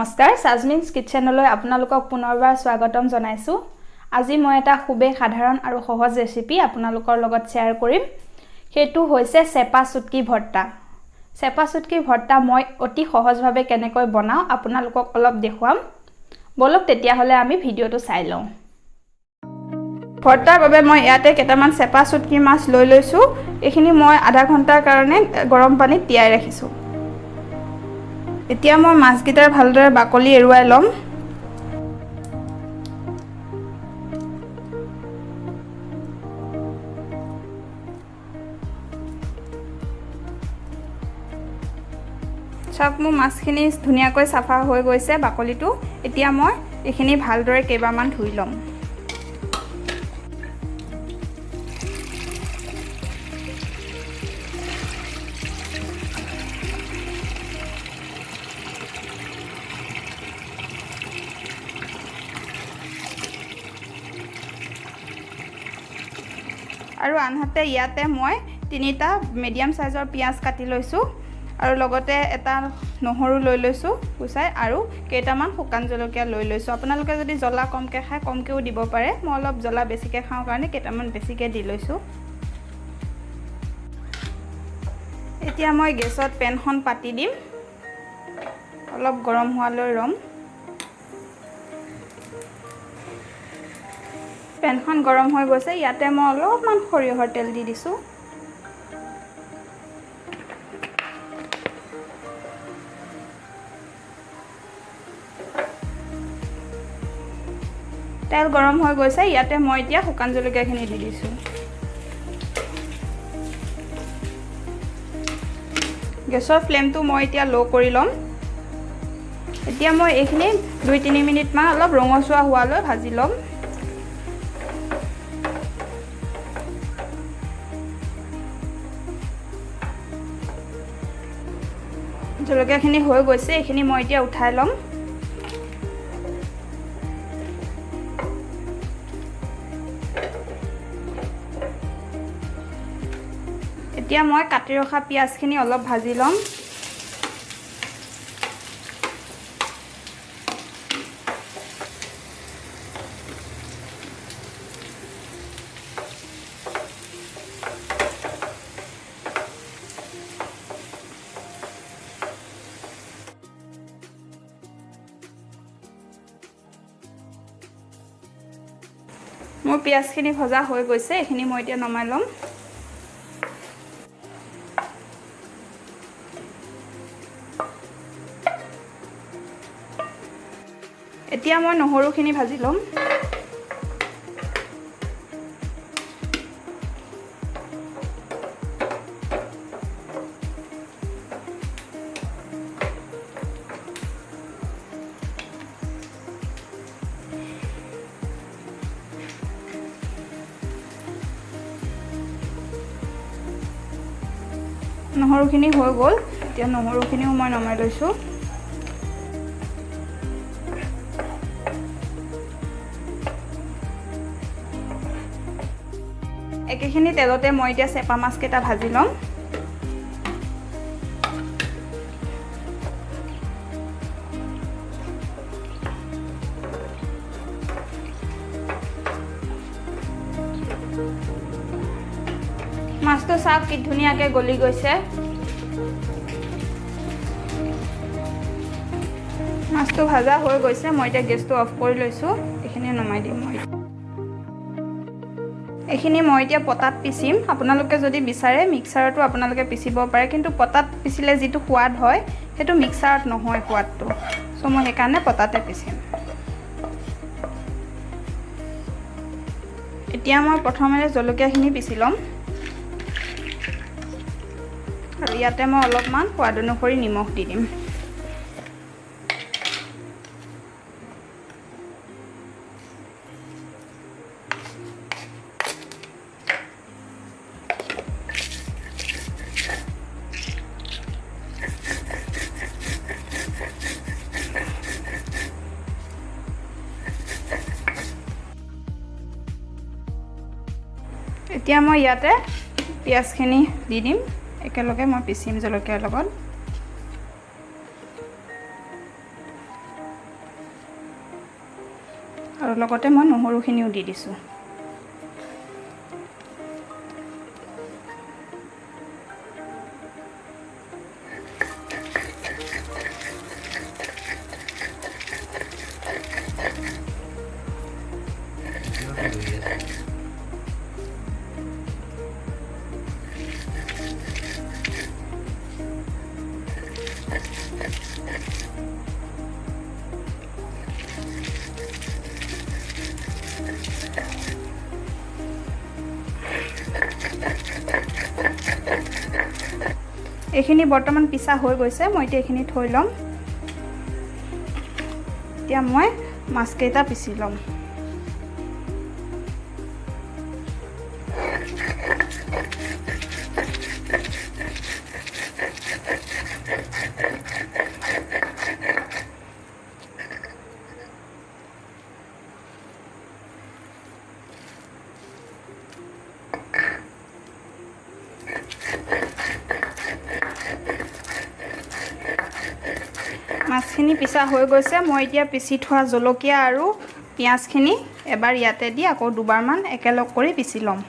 নমস্কাৰ সাজমিনছ কিচেনলৈ আপোনালোকক পুনৰবাৰ স্বাগতম জনাইছো। আজি মই এটা খুবেই সাধাৰণ আৰু সহজ ৰেচিপি আপোনালোকৰ লগত শেয়াৰ কৰিম। হেতু হৈছে চেপা চুটকি ভৰ্তা। চেপা চুটকি ভৰ্তা মই অতি সহজভাৱে কেনেকৈ বনাও আপোনালোকক অলপ দেখুৱাম। বলক তেতিয়া হলে আমি ভিডিওটো চাই লওঁ। ভৰ্তাৰ বাবে মই ইয়াতে কেইটামান চেপা চুটকি মাছ লৈ লৈছো। এখিনি মই আধা ঘণ্টাৰ কাৰণে গৰম পানীত তিয়াই ৰাখিছো। এতিয়া মই মাছগিটাৰ ভালদৰে বাকলি এৰুৱাই লম। সব মোৰ মাছখিনি ধুনীয়াকৈ সাফা হৈ গৈছে বাকলিটো। এতিয়া মই এখিনি ভালদৰে কেইবামান ধুই লম। আৰু আনহাতে ইয়াতে মই 3টা মিডিয়াম সাইজৰ পিয়াজ কাটি লৈছো আৰু লগতে এটা নহৰু লৈ লৈছো কুচাই আৰু কেইটামান শুকান জলকীয়া লৈ লৈছো। আপোনালোকে যদি জ্বলা কমকে খায় কমকেও দিব পাৰে। মই অলপ জ্বলা বেছিকে খাওঁ কাৰণে কেইটামান বেছিকে দি লৈছো। এতিয়া মই গেছত পেনখন পাতি দিম। অলপ গৰম হোৱালৈ ৰম। পেনখন গৰম হৈ গৈছে। ইয়াতে মই অলপমান সৰিয়হৰ তেল দি দিছো। তেল গৰম হৈ গৈছে। ইয়াতে মই এতিয়া শুকান জলকীয়াখিনি দি দিছো। গেছৰ ফ্লেমটো মই এতিয়া লো কৰি লম। এতিয়া মই এইখিনি 2-3 মিনিট মান অলপ ৰঙচুৱা হোৱালৈ ভাজি লম। জলকীয়াখিনি হৈ গৈছে। এইখিনি মই এতিয়া উঠাই লম। এতিয়া মই কাটি ৰখা পিয়াজখিনি অলপ ভাজি লম। মোৰ পিয়াজখিনি ভজা হৈ গৈছে। এইখিনি মই এতিয়া নমাই লম। এতিয়া মই নহৰুখিনি ভাজি লম। নহৰুখিনি হৈ গ'ল। এতিয়া নহৰুখিনিও মই নমাই লৈছো। একেখিনি তেলতে মই এতিয়া চেপা মাছ কেইটা ভাজি লম। মাছটো চাওক কি ধুনীয়াকৈ গলি গৈছে। মাছটো ভাজা হৈ গৈছে। মই এতিয়া গেছটো অফ কৰি লৈছো। এইখিনি নমাই দিম মই। এইখিনি মই এতিয়া পটাত পিচিম। আপোনালোকে যদি বিচাৰে মিক্সাৰটো আপোনালোকে পিচিব পাৰে, কিন্তু পটাত পিচিলে যিটো সোৱাদ হয় সেইটো মিক্সাৰত নহয় সোৱাদটো। সো মই সেইকাৰণে পটাতে পিচিম। এতিয়া মই প্ৰথমে জলকীয়াখিনি পিচি ল'ম। আৰু ইয়াতে মই অলপমান সোৱাদ অনুসৰি নিমখ দি দিম। এতিয়া মই ইয়াতে পিয়াজখিনি দি দিম। একেলগে মই পিচিম জলকীয়াৰ লগত। আৰু লগতে মই নহৰুখিনিও দি দিছোঁ। এইখিনি বৰ্তমান পিছা হৈ গৈছে, মই এতিয়া এইখিনি থৈ ল'ম। এতিয়া মই মাছকেইটা পিচি ল'ম। মাছখিনি পিছা হৈ গৈছে, মই এতিয়া পিচি থোৱা জলকীয়া আৰু পিঁয়াজখিনি এবাৰ ইয়াতে দি আকৌ দুবাৰমান একেলগ কৰি পিচি ল'ম।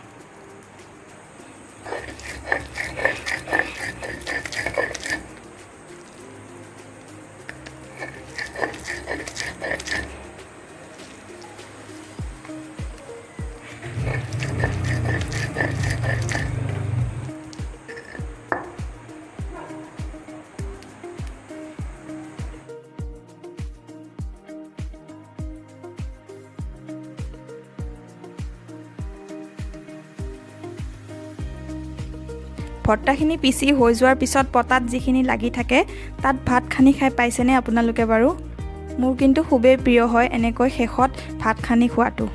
ভৰ্তাখিনি পিচি হৈ যোৱাৰ পিছত পতাত যিখিনি লাগি থাকে তাত ভাত খানি খাই পাইছেনে আপোনালোকে বাৰু? মোৰ কিন্তু খুবেই প্ৰিয় হয় এনেকৈ শেষত ভাত খানি খোৱাটো।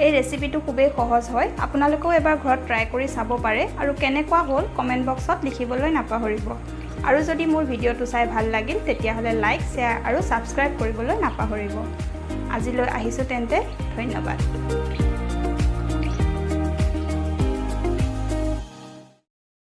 এই ৰেচিপিটো খুবেই সহজ হয়, আপোনালোকেও এবাৰ ঘৰত ট্ৰাই কৰি চাব পাৰে আৰু কেনেকুৱা হ'ল কমেণ্ট বক্সত লিখিবলৈ নাপাহৰিব। আৰু যদি মোৰ ভিডিঅ'টো চাই ভাল লাগিল তেতিয়াহ'লে লাইক, শ্বেয়াৰ আৰু ছাবস্ক্ৰাইব কৰিবলৈ নাপাহৰিব। আজিলৈ আহিছোঁ তেন্তে, ধন্যবাদ।